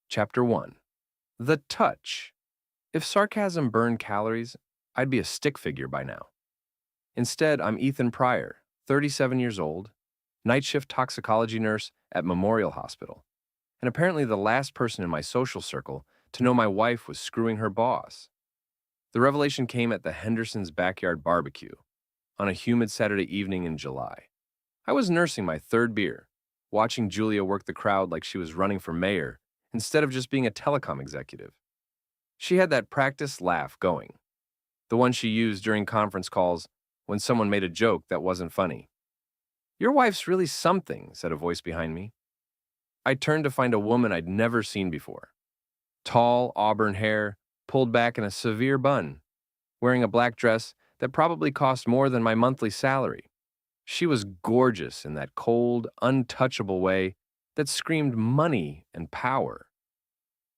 Chapter 1. The Touch. If sarcasm burned calories, I'd be a stick figure by now. Instead, I'm Ethan Pryor, 37 years old, night shift toxicology nurse at Memorial Hospital, and apparently the last person in my social circle to know my wife was screwing her boss. The revelation came at the Henderson's backyard barbecue on a humid Saturday evening in July. I was nursing my third beer, watching Julia work the crowd like she was running for mayor instead of just being a telecom executive. She had that practice laugh going, the one she used during conference calls when someone made a joke that wasn't funny. "Your wife's really something," said a voice behind me. I turned to find a woman I'd never seen before. Tall, auburn hair, pulled back in a severe bun, wearing a black dress that probably cost more than my monthly salary. She was gorgeous in that cold, untouchable way that screamed money and power.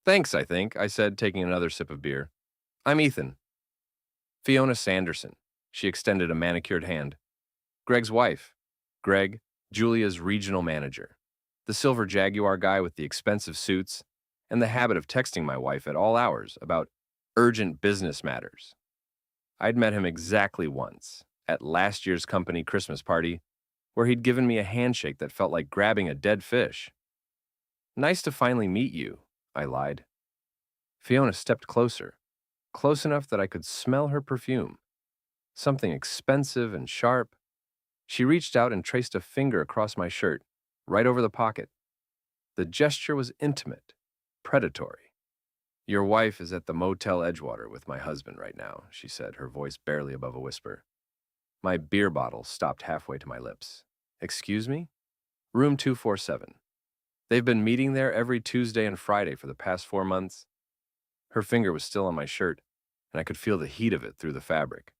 "Thanks, I think," I said, taking another sip of beer. "I'm Ethan." "Fiona Sanderson." She extended a manicured hand. "Greg's wife." Greg, Julia's regional manager. The silver Jaguar guy with the expensive suits and the habit of texting my wife at all hours about urgent business matters. I'd met him exactly once, at last year's company Christmas party, where he'd given me a handshake that felt like grabbing a dead fish. "Nice to finally meet you," I lied. Fiona stepped closer, close enough that I could smell her perfume, something expensive and sharp. She reached out and traced a finger across my shirt, right over the pocket. The gesture was intimate, predatory. "Your wife is at the Motel Edgewater with my husband right now," she said, her voice barely above a whisper. My beer bottle stopped halfway to my lips. "Excuse me?" "Room 247. They've been meeting there every Tuesday and Friday for the past 4 months." Her finger was still on my shirt, and I could feel the heat of it through the fabric.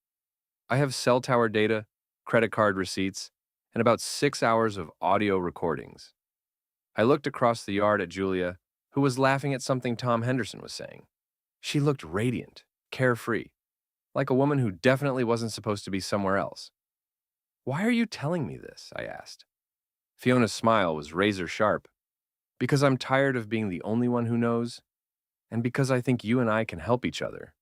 "I have cell tower data, credit card receipts, and about 6 hours of audio recordings." I looked across the yard at Julia, who was laughing at something Tom Henderson was saying. She looked radiant, carefree, like a woman who definitely wasn't supposed to be somewhere else. "Why are you telling me this?" I asked. Fiona's smile was razor sharp. "Because I'm tired of being the only one who knows, and because I think you and I can help each other."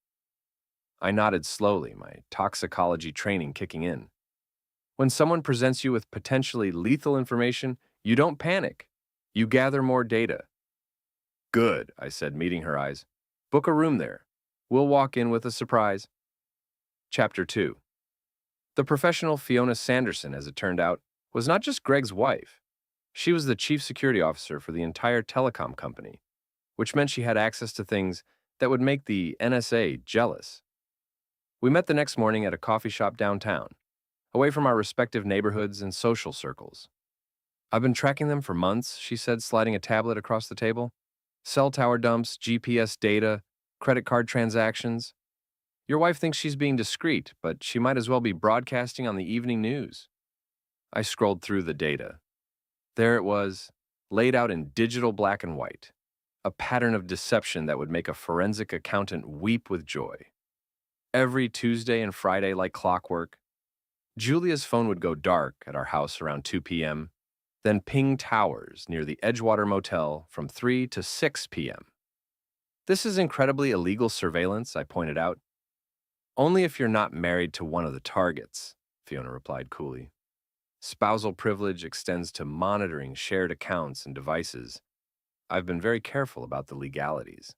I nodded slowly, my toxicology training kicking in. When someone presents you with potentially lethal information, you don't panic. You gather more data. "Good," I said, meeting her eyes. "Book a room there. We'll walk in with a surprise." Chapter 2. The professional Fiona Sanderson, as it turned out, was not just Greg's wife. She was the chief security officer for the entire telecom company, which meant she had access to things that would make the NSA jealous. We met the next morning at a coffee shop downtown, away from our respective neighborhoods and social circles. "I've been tracking them for months," she said, sliding a tablet across the table. "Cell tower dumps, GPS data, credit card transactions. Your wife thinks she's being discreet, but she might as well be broadcasting on the evening news." I scrolled through the data. There it was, laid out in digital black and white, a pattern of deception that would make a forensic accountant weep with joy. Every Tuesday and Friday, like clockwork, Julia's phone would go dark at our house around 2 p.m., then ping towers near the Edgewater Motel from 3 to 6 p.m. "This is incredibly illegal surveillance," I pointed out. "Only if you're not married to one of the targets," Fiona replied coolly. "Spousal privilege extends to monitoring shared accounts and devices. I've been very careful about the legalities."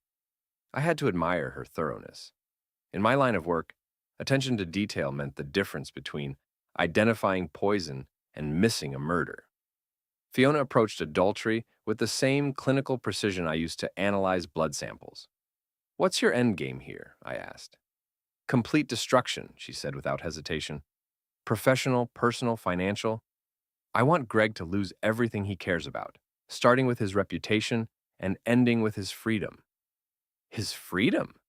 I had to admire her thoroughness. In my line of work, attention to detail meant the difference between identifying poison and missing a murder. Fiona approached adultery with the same clinical precision I used to analyze blood samples. "What's your end game here?" I asked. "Complete destruction," she said without hesitation. "Professional, personal, financial. I want Greg to lose everything he cares about, starting with his reputation and ending with his freedom." "His freedom?"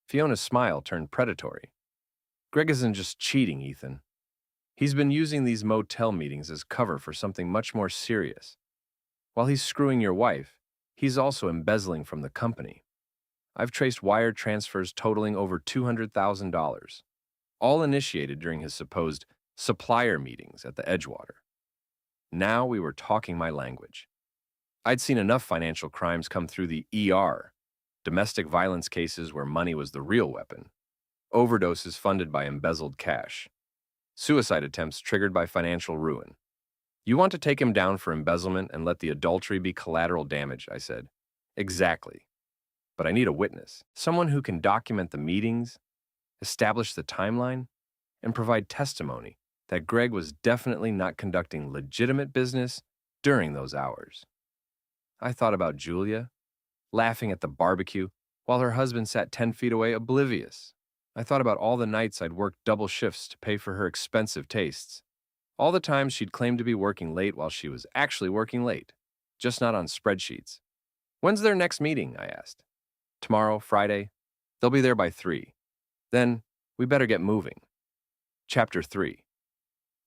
Fiona's smile turned predatory. "Greg isn't just cheating, Ethan. He's been using these motel meetings as cover for something much more serious. While he's screwing your wife, he's also embezzling from the company. I've traced wire transfers totaling over $200,000, all initiated during his supposed supplier meetings at the Edgewater." Now we were talking my language. I'd seen enough financial crimes come through the ER, domestic violence cases where money was the real weapon, overdoses funded by embezzled cash, suicide attempts triggered by financial ruin. You want to take him down for embezzlement and let the adultery be collateral damage, I said. Exactly. But I need a witness, someone who can document the meetings, establish the timeline, and provide testimony that Greg was definitely not conducting legitimate business during those hours. I thought about Julia, laughing at the barbecue, while her husband sat 10 feet away oblivious. I thought about all the nights I'd worked double shifts to pay for her expensive tastes, all the times she'd claimed to be working late while she was actually working late, just not on spreadsheets. When's their next meeting? I asked. Tomorrow, Friday. They'll be there by 3. Then, we better get moving. Chapter 3.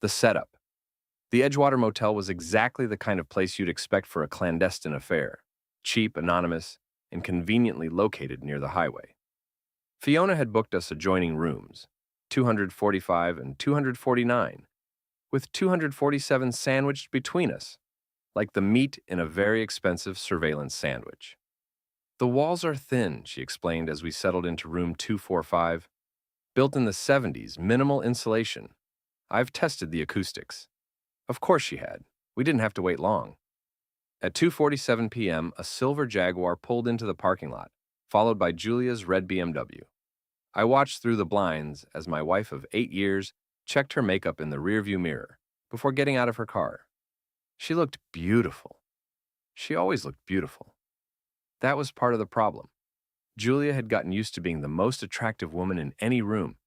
The Setup. The Edgewater Motel was exactly the kind of place you'd expect for a clandestine affair. Cheap, anonymous, and conveniently located near the highway. Fiona had booked us adjoining rooms, 245 and 249, with 247 sandwiched between us, like the meat in a very expensive surveillance sandwich. The walls are thin, she explained as we settled into room 245. Built in the 70s, minimal insulation. I've tested the acoustics. Of course she had. We didn't have to wait long. At 2:47 p.m., a silver Jaguar pulled into the parking lot, followed by Julia's red BMW. I watched through the blinds as my wife of 8 years checked her makeup in the rearview mirror before getting out of her car. She looked beautiful. She always looked beautiful. That was part of the problem. Julia had gotten used to being the most attractive woman in any room,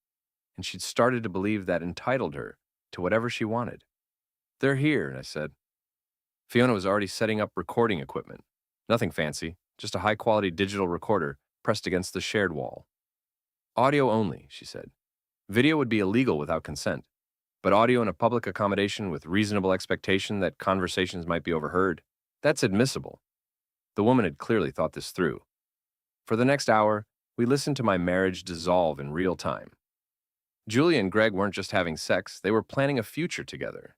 and she'd started to believe that entitled her to whatever she wanted. They're here, I said. Fiona was already setting up recording equipment. Nothing fancy, just a high-quality digital recorder pressed against the shared wall. Audio only, she said. Video would be illegal without consent, but audio in a public accommodation with reasonable expectation that conversations might be overheard, that's admissible. The woman had clearly thought this through. For the next hour, we listened to my marriage dissolve in real time. Julia and Greg weren't just having sex, they were planning a future together.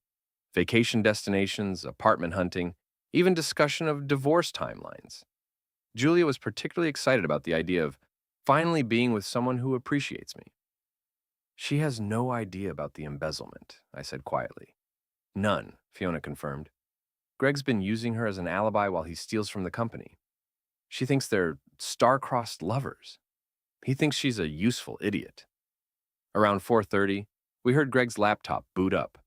Vacation destinations, apartment hunting, even discussion of divorce timelines. Julia was particularly excited about the idea of finally being with someone who appreciates me. She has no idea about the embezzlement, I said quietly. None, Fiona confirmed. Greg's been using her as an alibi while he steals from the company. She thinks they're star-crossed lovers. He thinks she's a useful idiot. Around 4:30, we heard Greg's laptop boot up.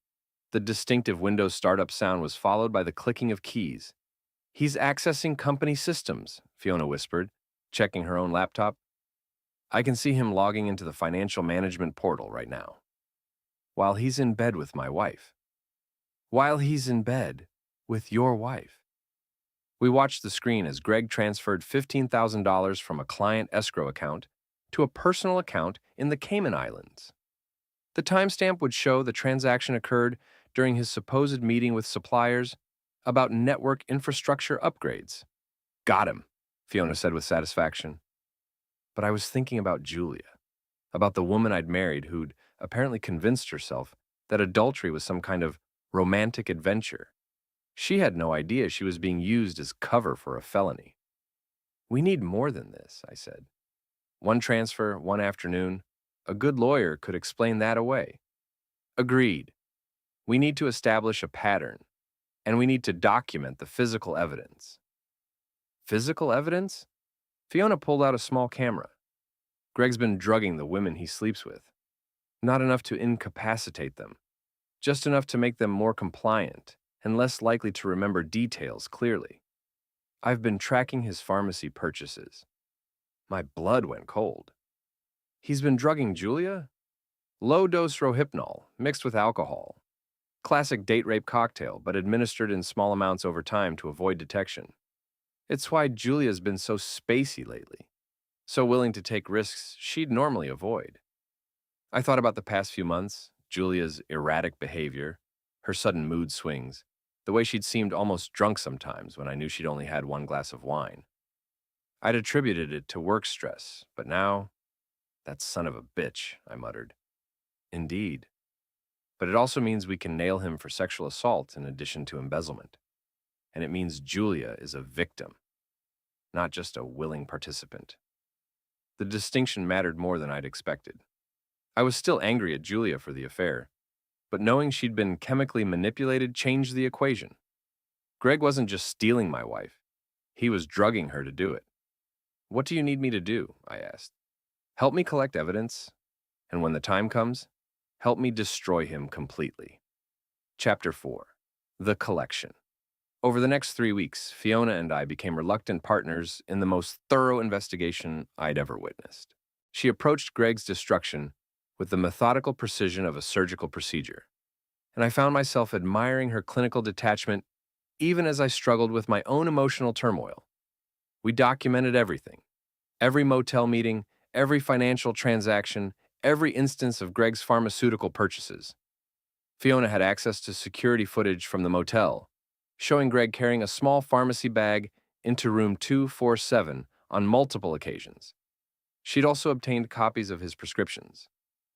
The distinctive Windows startup sound was followed by the clicking of keys. He's accessing company systems, Fiona whispered, checking her own laptop. I can see him logging into the financial management portal right now. While he's in bed with my wife. While he's in bed with your wife. We watched the screen as Greg transferred $15,000 from a client escrow account to a personal account in the Cayman Islands. The timestamp would show the transaction occurred during his supposed meeting with suppliers about network infrastructure upgrades. Got him, Fiona said with satisfaction. But I was thinking about Julia, about the woman I'd married who'd apparently convinced herself that adultery was some kind of romantic adventure. She had no idea she was being used as cover for a felony. We need more than this, I said. One transfer, one afternoon. A good lawyer could explain that away. Agreed. We need to establish a pattern, and we need to document the physical evidence. Physical evidence? Fiona pulled out a small camera. Greg's been drugging the women he sleeps with. Not enough to incapacitate them, just enough to make them more compliant and less likely to remember details clearly. I've been tracking his pharmacy purchases. My blood went cold. He's been drugging Julia? Low-dose Rohypnol, mixed with alcohol. Classic date rape cocktail, but administered in small amounts over time to avoid detection. It's why Julia's been so spacey lately, so willing to take risks she'd normally avoid. I thought about the past few months, Julia's erratic behavior, her sudden mood swings, the way she'd seemed almost drunk sometimes when I knew she'd only had one glass of wine. I'd attributed it to work stress, but now, that son of a bitch, I muttered. Indeed. But it also means we can nail him for sexual assault in addition to embezzlement. and it means Julia is a victim, not just a willing participant. The distinction mattered more than I'd expected. I was still angry at Julia for the affair, but knowing she'd been chemically manipulated changed the equation. Greg wasn't just stealing my wife, he was drugging her to do it. "What do you need me to do?" I asked. "Help me collect evidence, and when the time comes, help me destroy him completely." Chapter 4. The Collection. Over the next 3 weeks, Fiona and I became reluctant partners in the most thorough investigation I'd ever witnessed. She approached Greg's destruction with the methodical precision of a surgical procedure, and I found myself admiring her clinical detachment even as I struggled with my own emotional turmoil. We documented everything, every motel meeting, every financial transaction, every instance of Greg's pharmaceutical purchases. Fiona had access to security footage from the motel, showing Greg carrying a small pharmacy bag into room 247 on multiple occasions. She'd also obtained copies of his prescriptions,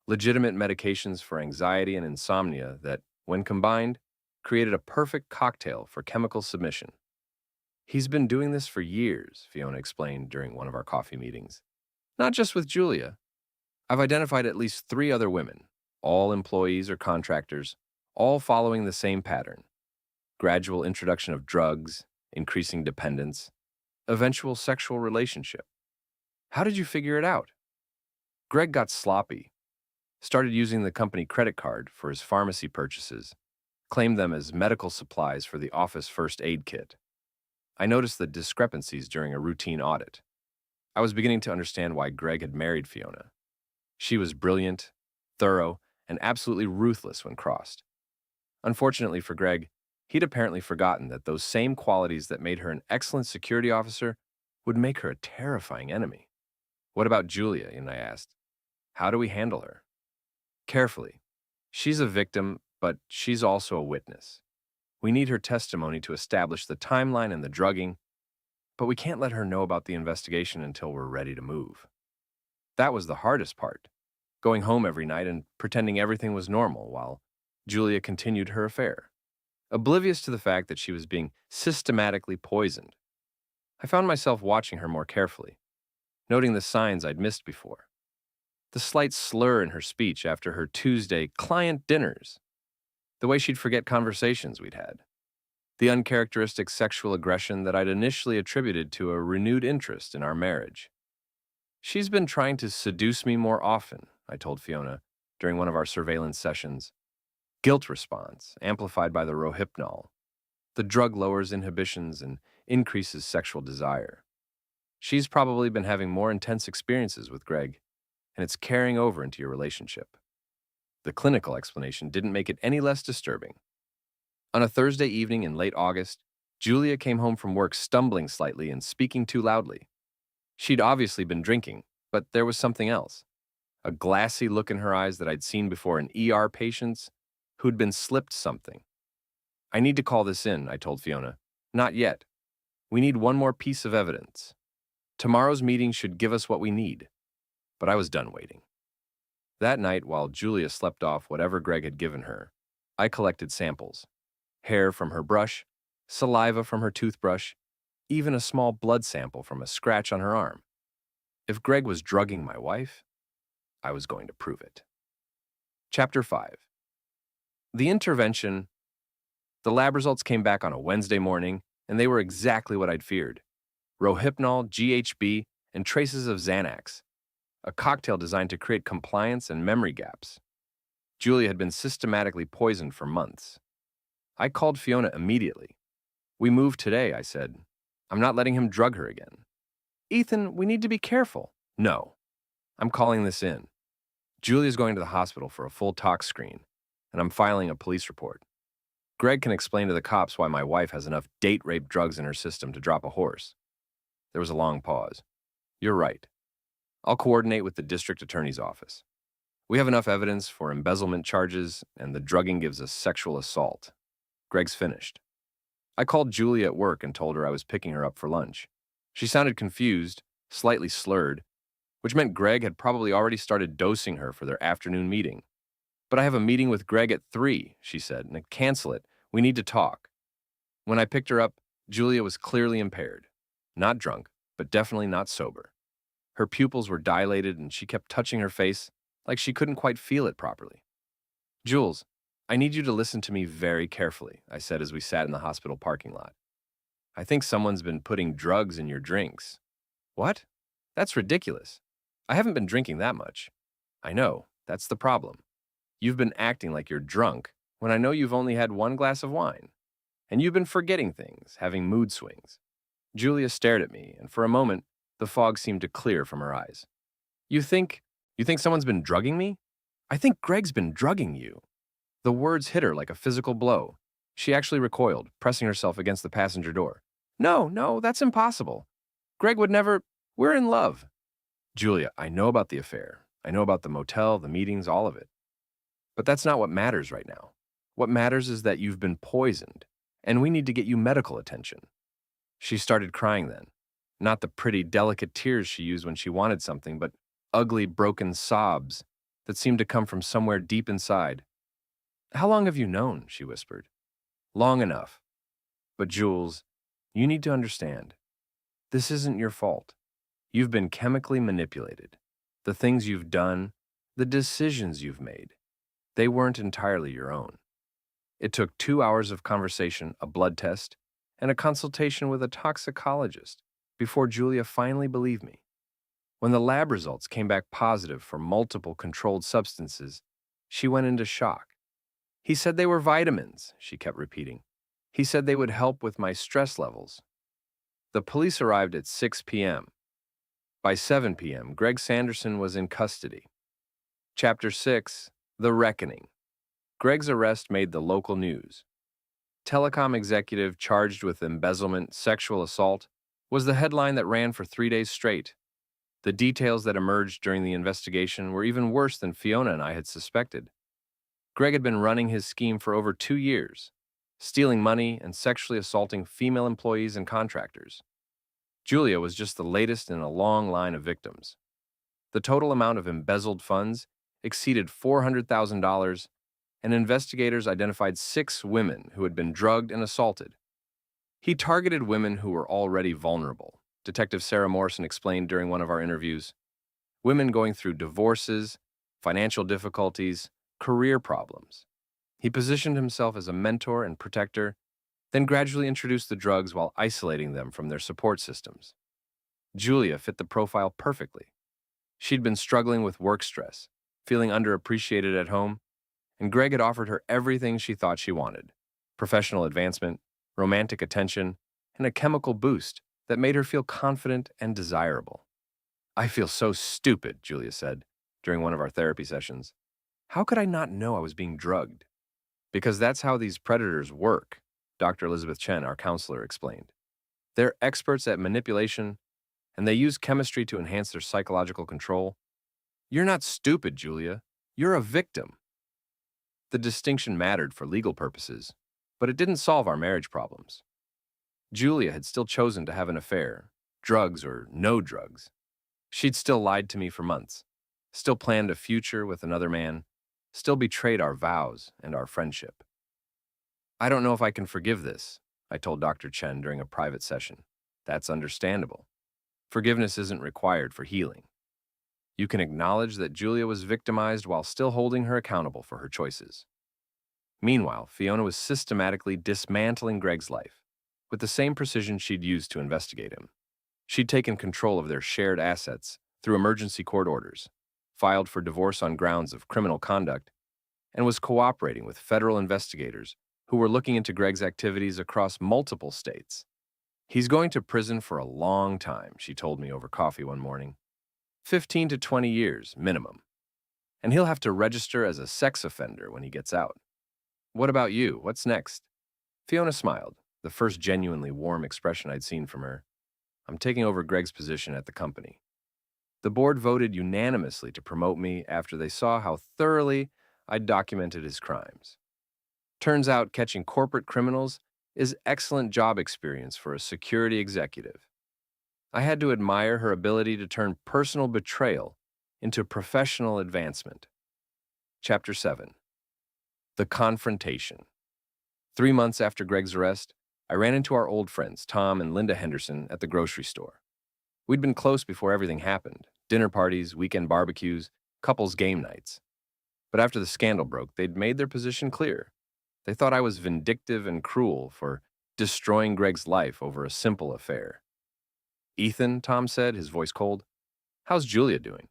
legitimate medications for anxiety and insomnia that, when combined, created a perfect cocktail for chemical submission. "He's been doing this for years," Fiona explained during one of our coffee meetings. "Not just with Julia. I've identified at least 3 other women, all employees or contractors, all following the same pattern: gradual introduction of drugs, increasing dependence, eventual sexual relationship." "How did you figure it out?" "Greg got sloppy, started using the company credit card for his pharmacy purchases, claimed them as medical supplies for the office first aid kit. I noticed the discrepancies during a routine audit. I was beginning to understand why Greg had married Fiona. She was brilliant, thorough, and absolutely ruthless when crossed. Unfortunately for Greg, he'd apparently forgotten that those same qualities that made her an excellent security officer would make her a terrifying enemy. "What about Julia?" and I asked. "How do we handle her?" "Carefully. She's a victim, but she's also a witness. We need her testimony to establish the timeline and the drugging, but we can't let her know about the investigation until we're ready to move." That was the hardest part, going home every night and pretending everything was normal while Julia continued her affair, oblivious to the fact that she was being systematically poisoned. I found myself watching her more carefully, noting the signs I'd missed before. The slight slur in her speech after her Tuesday client dinners, the way she'd forget conversations we'd had, the uncharacteristic sexual aggression that I'd initially attributed to a renewed interest in our marriage. "She's been trying to seduce me more often," I told Fiona during one of our surveillance sessions. "Guilt response, amplified by the Rohypnol. The drug lowers inhibitions and increases sexual desire. She's probably been having more intense experiences with Greg, and it's carrying over into your relationship." The clinical explanation didn't make it any less disturbing. On a Thursday evening in late August, Julia came home from work stumbling slightly and speaking too loudly. She'd obviously been drinking, but there was something else. A glassy look in her eyes that I'd seen before in ER patients who'd been slipped something. "I need to call this in," I told Fiona. "Not yet. We need one more piece of evidence. Tomorrow's meeting should give us what we need." But I was done waiting. That night, while Julia slept off whatever Greg had given her, I collected samples: hair from her brush, saliva from her toothbrush, even a small blood sample from a scratch on her arm. If Greg was drugging my wife, I was going to prove it. Chapter 5. The intervention. The lab results came back on a Wednesday morning, and they were exactly what I'd feared: Rohypnol, GHB, and traces of Xanax, a cocktail designed to create compliance and memory gaps. Julia had been systematically poisoned for months. I called Fiona immediately. "We moved today," I said. "I'm not letting him drug her again." "Ethan, we need to be careful." "No. I'm calling this in. Julia's going to the hospital for a full tox screen, and I'm filing a police report. Greg can explain to the cops why my wife has enough date rape drugs in her system to drop a horse." There was a long pause. "You're right. I'll coordinate with the district attorney's office. We have enough evidence for embezzlement charges, and the drugging gives us sexual assault." Greg's finished. I called Julia at work and told her I was picking her up for lunch. She sounded confused, slightly slurred, which meant Greg had probably already started dosing her for their afternoon meeting. "But I have a meeting with Greg at 3, she said, "and cancel it. We need to talk." When I picked her up, Julia was clearly impaired. Not drunk, but definitely not sober. Her pupils were dilated and she kept touching her face like she couldn't quite feel it properly. Jules, I need you to listen to me very carefully, I said as we sat in the hospital parking lot. I think someone's been putting drugs in your drinks. What? That's ridiculous. I haven't been drinking that much. I know, that's the problem. You've been acting like you're drunk when I know you've only had one glass of wine. And you've been forgetting things, having mood swings. Julia stared at me, and for a moment, the fog seemed to clear from her eyes. You think, you think someone's been drugging me? I think Greg's been drugging you. The words hit her like a physical blow. She actually recoiled, pressing herself against the passenger door. No, no, that's impossible. Greg would never. We're in love. Julia, I know about the affair. I know about the motel, the meetings, all of it. But that's not what matters right now. What matters is that you've been poisoned, and we need to get you medical attention. She started crying then. Not the pretty, delicate tears she used when she wanted something, but ugly, broken sobs that seemed to come from somewhere deep inside. How long have you known? She whispered. Long enough. But Jules, you need to understand. This isn't your fault. You've been chemically manipulated. The things you've done, the decisions you've made, they weren't entirely your own. It took 2 hours of conversation, a blood test, and a consultation with a toxicologist before Julia finally believed me. When the lab results came back positive for multiple controlled substances, she went into shock. He said they were vitamins, she kept repeating. He said they would help with my stress levels. The police arrived at 6 p.m. By 7 p.m., Greg Sanderson was in custody. Chapter 6, The Reckoning. Greg's arrest made the local news. Telecom executive charged with embezzlement, sexual assault, was the headline that ran for 3 days straight. The details that emerged during the investigation were even worse than Fiona and I had suspected. Greg had been running his scheme for over 2 years, stealing money and sexually assaulting female employees and contractors. Julia was just the latest in a long line of victims. The total amount of embezzled funds exceeded $400,000, and investigators identified 6 women who had been drugged and assaulted. He targeted women who were already vulnerable, Detective Sarah Morrison explained during one of our interviews. Women going through divorces, financial difficulties, career problems. He positioned himself as a mentor and protector, then gradually introduced the drugs while isolating them from their support systems. Julia fit the profile perfectly. She'd been struggling with work stress, feeling underappreciated at home, and Greg had offered her everything she thought she wanted: professional advancement, romantic attention, and a chemical boost that made her feel confident and desirable. I feel so stupid, Julia said during one of our therapy sessions. How could I not know I was being drugged? Because that's how these predators work, Dr. Elizabeth Chen, our counselor, explained. They're experts at manipulation, and they use chemistry to enhance their psychological control. You're not stupid, Julia. You're a victim. The distinction mattered for legal purposes, but it didn't solve our marriage problems. Julia had still chosen to have an affair, drugs or no drugs. She'd still lied to me for months, still planned a future with another man, still betrayed our vows and our friendship. I don't know if I can forgive this, I told Dr. Chen during a private session. That's understandable. Forgiveness isn't required for healing. You can acknowledge that Julia was victimized while still holding her accountable for her choices. Meanwhile, Fiona was systematically dismantling Greg's life, with the same precision she'd used to investigate him. She'd taken control of their shared assets through emergency court orders, filed for divorce on grounds of criminal conduct, and was cooperating with federal investigators who were looking into Greg's activities across multiple states. He's going to prison for a long time, she told me over coffee one morning. 15 to 20 years, minimum. And he'll have to register as a sex offender when he gets out. What about you? What's next? Fiona smiled, the first genuinely warm expression I'd seen from her. I'm taking over Greg's position at the company. The board voted unanimously to promote me after they saw how thoroughly I'd documented his crimes. Turns out catching corporate criminals is excellent job experience for a security executive. I had to admire her ability to turn personal betrayal into professional advancement. Chapter 7. The Confrontation. 3 months after Greg's arrest, I ran into our old friends, Tom and Linda Henderson, at the grocery store. We'd been close before everything happened: dinner parties, weekend barbecues, couples game nights. But after the scandal broke, they'd made their position clear. They thought I was vindictive and cruel for destroying Greg's life over a simple affair. Ethan, Tom said, his voice cold, how's Julia doing?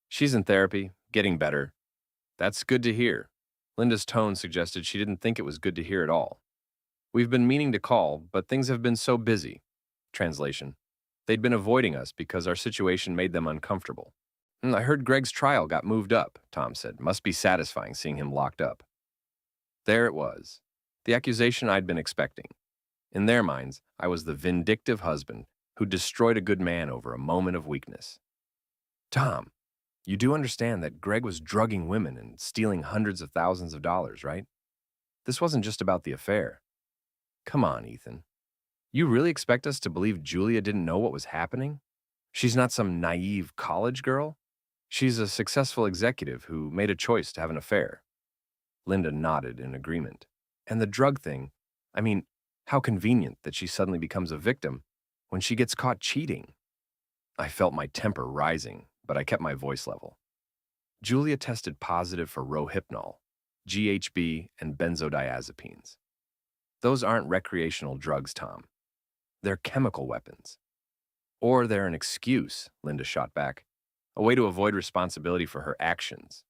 She's in therapy, getting better. That's good to hear. Linda's tone suggested she didn't think it was good to hear at all. We've been meaning to call, but things have been so busy. Translation. They'd been avoiding us because our situation made them uncomfortable. I heard Greg's trial got moved up, Tom said. Must be satisfying seeing him locked up. There it was. The accusation I'd been expecting. In their minds, I was the vindictive husband who destroyed a good man over a moment of weakness. Tom, you do understand that Greg was drugging women and stealing hundreds of thousands of dollars, right? This wasn't just about the affair. Come on, Ethan. You really expect us to believe Julia didn't know what was happening? She's not some naive college girl. She's a successful executive who made a choice to have an affair. Linda nodded in agreement. And the drug thing, I mean, how convenient that she suddenly becomes a victim when she gets caught cheating. I felt my temper rising, but I kept my voice level. Julia tested positive for Rohypnol, GHB, and benzodiazepines. Those aren't recreational drugs, Tom. They're chemical weapons. Or they're an excuse, Linda shot back, a way to avoid responsibility for her actions.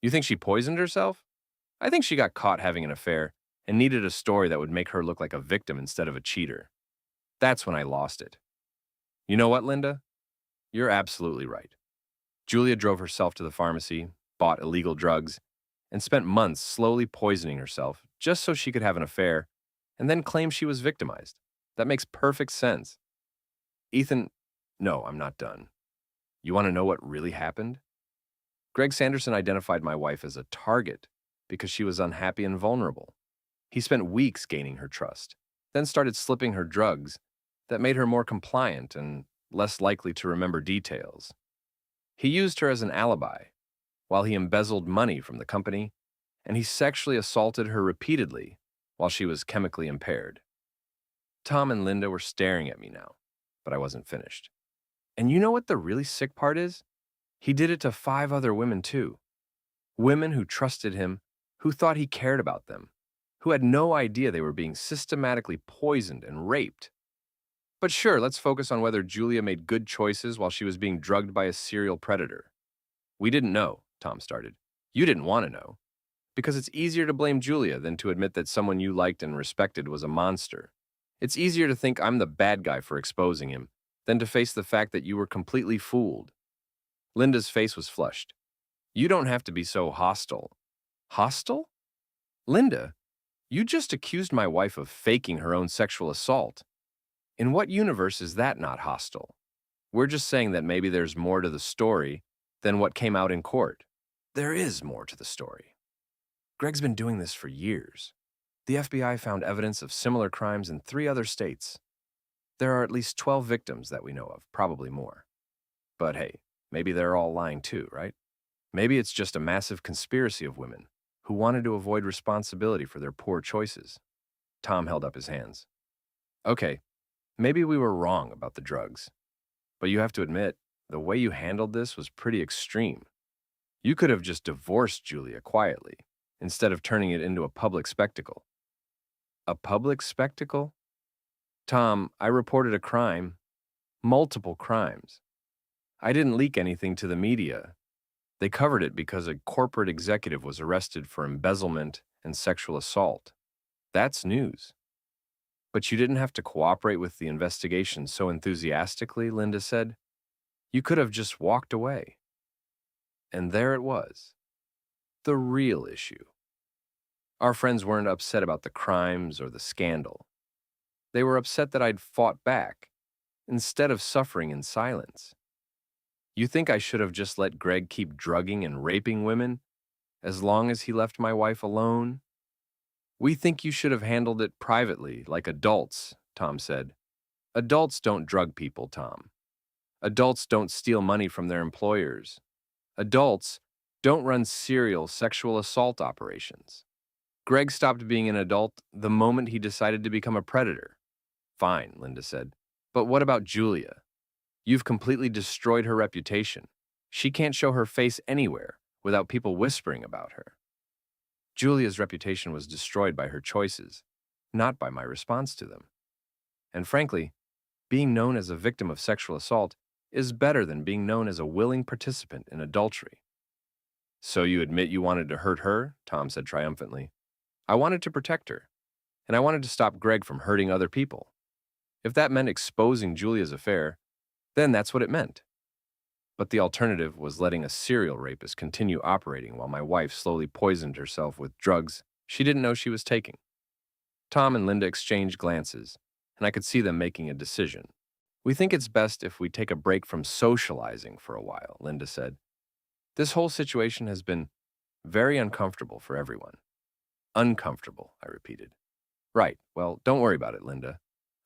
You think she poisoned herself? I think she got caught having an affair and needed a story that would make her look like a victim instead of a cheater. That's when I lost it. You know what, Linda? You're absolutely right. Julia drove herself to the pharmacy, bought illegal drugs, and spent months slowly poisoning herself just so she could have an affair, and then claim she was victimized. That makes perfect sense. Ethan, no, I'm not done. You want to know what really happened? Greg Sanderson identified my wife as a target because she was unhappy and vulnerable. He spent weeks gaining her trust, then started slipping her drugs that made her more compliant and less likely to remember details. He used her as an alibi, while he embezzled money from the company, and he sexually assaulted her repeatedly while she was chemically impaired. Tom and Linda were staring at me now, but I wasn't finished. And you know what the really sick part is? He did it to 5 other women too. Women who trusted him, who thought he cared about them, who had no idea they were being systematically poisoned and raped. But sure, let's focus on whether Julia made good choices while she was being drugged by a serial predator. We didn't know, Tom started. You didn't want to know. Because it's easier to blame Julia than to admit that someone you liked and respected was a monster. It's easier to think I'm the bad guy for exposing him than to face the fact that you were completely fooled. Linda's face was flushed. You don't have to be so hostile. Hostile? Linda, you just accused my wife of faking her own sexual assault. In what universe is that not hostile? We're just saying that maybe there's more to the story than what came out in court. There is more to the story. Greg's been doing this for years. The FBI found evidence of similar crimes in 3 other states. There are at least 12 victims that we know of, probably more. But hey, maybe they're all lying too, right? Maybe it's just a massive conspiracy of women who wanted to avoid responsibility for their poor choices. Tom held up his hands. Okay, maybe we were wrong about the drugs. But you have to admit, the way you handled this was pretty extreme. You could have just divorced Julia quietly, instead of turning it into a public spectacle. A public spectacle? Tom, I reported a crime. Multiple crimes. I didn't leak anything to the media. They covered it because a corporate executive was arrested for embezzlement and sexual assault. That's news. But you didn't have to cooperate with the investigation so enthusiastically, Linda said. You could have just walked away. And there it was. The real issue. Our friends weren't upset about the crimes or the scandal. They were upset that I'd fought back, instead of suffering in silence. You think I should have just let Greg keep drugging and raping women, as long as he left my wife alone? We think you should have handled it privately, like adults, Tom said. Adults don't drug people, Tom. Adults don't steal money from their employers. Adults don't run serial sexual assault operations. Greg stopped being an adult the moment he decided to become a predator. Fine, Linda said. But what about Julia? You've completely destroyed her reputation. She can't show her face anywhere without people whispering about her. Julia's reputation was destroyed by her choices, not by my response to them. And frankly, being known as a victim of sexual assault is better than being known as a willing participant in adultery. So you admit you wanted to hurt her? Tom said triumphantly. I wanted to protect her, and I wanted to stop Greg from hurting other people. If that meant exposing Julia's affair, then that's what it meant. But the alternative was letting a serial rapist continue operating while my wife slowly poisoned herself with drugs she didn't know she was taking. Tom and Linda exchanged glances, and I could see them making a decision. We think it's best if we take a break from socializing for a while, Linda said. This whole situation has been very uncomfortable for everyone. Uncomfortable, I repeated. Right, well, don't worry about it, Linda.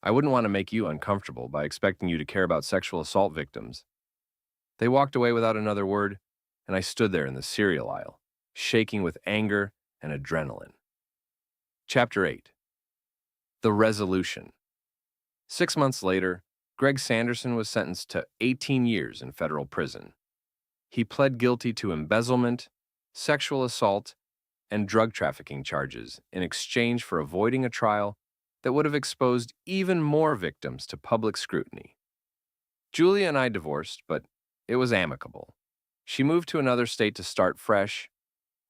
I wouldn't want to make you uncomfortable by expecting you to care about sexual assault victims. They walked away without another word, and I stood there in the cereal aisle, shaking with anger and adrenaline. Chapter 8. The Resolution. 6 months later, Greg Sanderson was sentenced to 18 years in federal prison. He pled guilty to embezzlement, sexual assault, and drug trafficking charges in exchange for avoiding a trial that would have exposed even more victims to public scrutiny. Julia and I divorced, but it was amicable. She moved to another state to start fresh,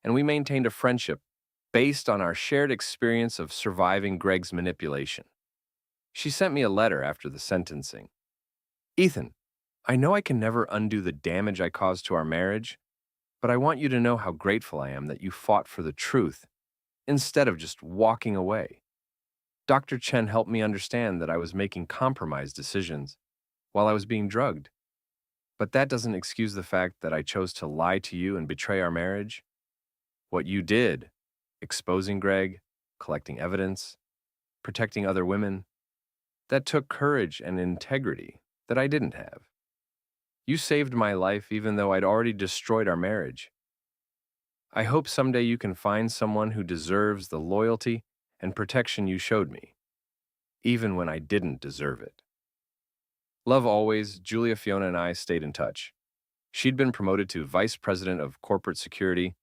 and we maintained a friendship based on our shared experience of surviving Greg's manipulation. She sent me a letter after the sentencing. Ethan, I know I can never undo the damage I caused to our marriage, but I want you to know how grateful I am that you fought for the truth instead of just walking away. Dr. Chen helped me understand that I was making compromised decisions while I was being drugged. But that doesn't excuse the fact that I chose to lie to you and betray our marriage. What you did, exposing Greg, collecting evidence, protecting other women, that took courage and integrity that I didn't have. You saved my life even though I'd already destroyed our marriage. I hope someday you can find someone who deserves the loyalty and protection you showed me, even when I didn't deserve it. Love always, Julia, Fiona, and I stayed in touch. She'd been promoted to Vice President of Corporate Security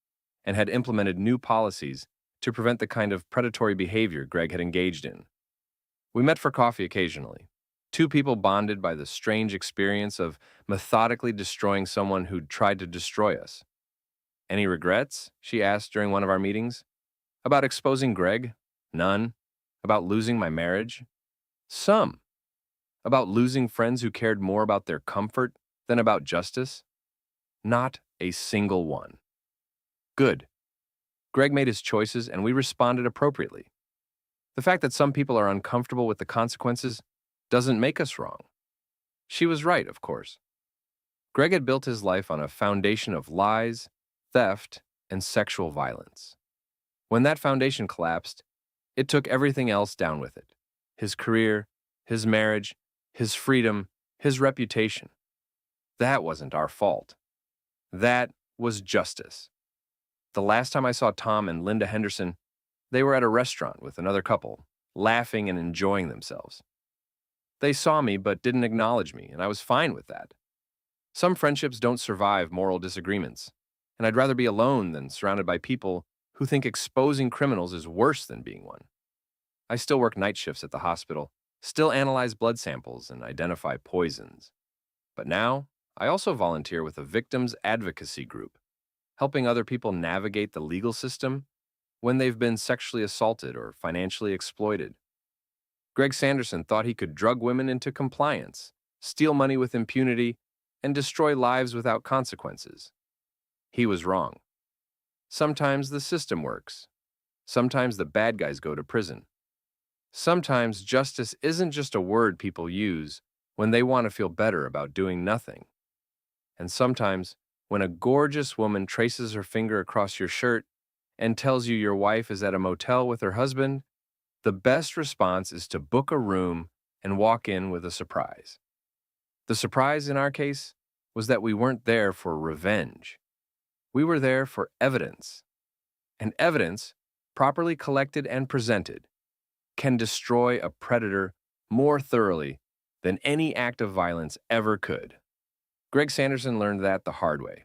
and had implemented new policies to prevent the kind of predatory behavior Greg had engaged in. We met for coffee occasionally, two people bonded by the strange experience of methodically destroying someone who'd tried to destroy us. Any regrets? She asked during one of our meetings. About exposing Greg? None. About losing my marriage? Some. About losing friends who cared more about their comfort than about justice? Not a single one. Good. Greg made his choices and we responded appropriately. The fact that some people are uncomfortable with the consequences doesn't make us wrong. She was right, of course. Greg had built his life on a foundation of lies, theft, and sexual violence. When that foundation collapsed, it took everything else down with it. His career, his marriage, his freedom, his reputation. That wasn't our fault. That was justice. The last time I saw Tom and Linda Henderson, they were at a restaurant with another couple, laughing and enjoying themselves. They saw me but didn't acknowledge me, and I was fine with that. Some friendships don't survive moral disagreements, and I'd rather be alone than surrounded by people who think exposing criminals is worse than being one. I still work night shifts at the hospital, still analyze blood samples and identify poisons. But now, I also volunteer with a victims advocacy group, helping other people navigate the legal system when they've been sexually assaulted or financially exploited. Greg Sanderson thought he could drug women into compliance, steal money with impunity, and destroy lives without consequences. He was wrong. Sometimes the system works. Sometimes the bad guys go to prison. Sometimes justice isn't just a word people use when they want to feel better about doing nothing. And sometimes, when a gorgeous woman traces her finger across your shirt and tells you your wife is at a motel with her husband, the best response is to book a room and walk in with a surprise. The surprise in our case was that we weren't there for revenge. We were there for evidence. And evidence properly collected and presented, can destroy a predator more thoroughly than any act of violence ever could. Greg Sanderson learned that the hard way.